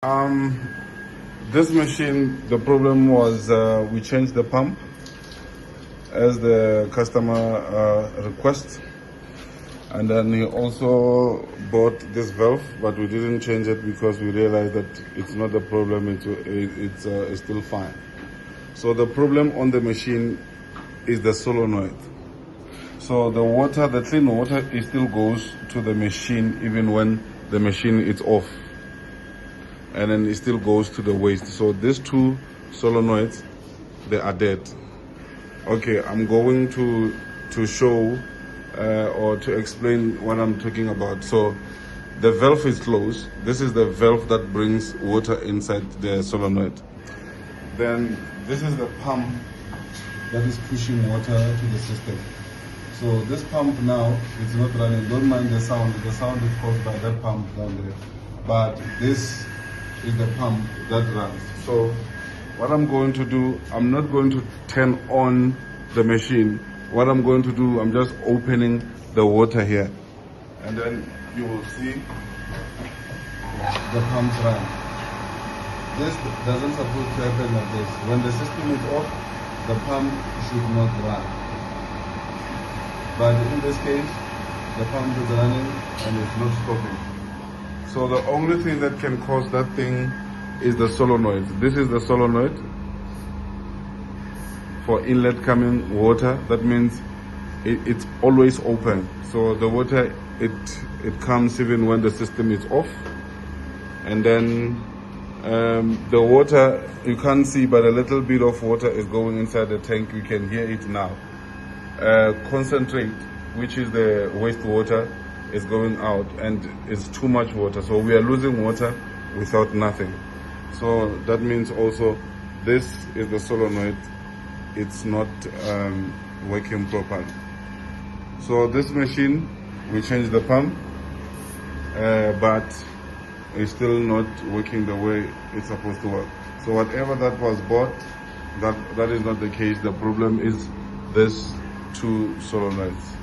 Um, this machine, the problem was we changed the pump as the customer request, and then he also bought this valve, but we didn't change it because we realized that it's not the problem, it's still fine. So the problem on the machine is the solenoid. So the water, the clean water, it still goes to the machine even when the machine is off, and then it still goes to the waste. So these two solenoids, they are dead. Okay, I'm going to show or to explain what I'm talking about. So the valve is closed. This is the valve that brings water inside the solenoid. Then this is the pump that is pushing water to the system. So this pump now is not running. Don't mind the sound. The sound is caused by that pump down there. But this is the pump that runs. So what I'm going to do, I'm not going to turn on the machine. What I'm going to do, I'm just opening the water here. And then you will see the pumps run. This doesn't supposed to happen like this. When the system is off, the pump should not run. But in this case, the pump is running and it's not stopping. So the only thing that can cause that thing is the solenoid. This is the solenoid for inlet coming water. That means it's always open. So the water, it comes even when the system is off. And then the water, you can't see, but a little bit of water is going inside the tank. You can hear it now. Concentrate, which is the wastewater, is going out, and it's too much water. So we are losing water without nothing. So that means also this is the solenoid. It's not working properly. So this machine, we changed the pump, but it's still not working the way it's supposed to work. So whatever that was bought, that is not the case. The problem is this two solenoids.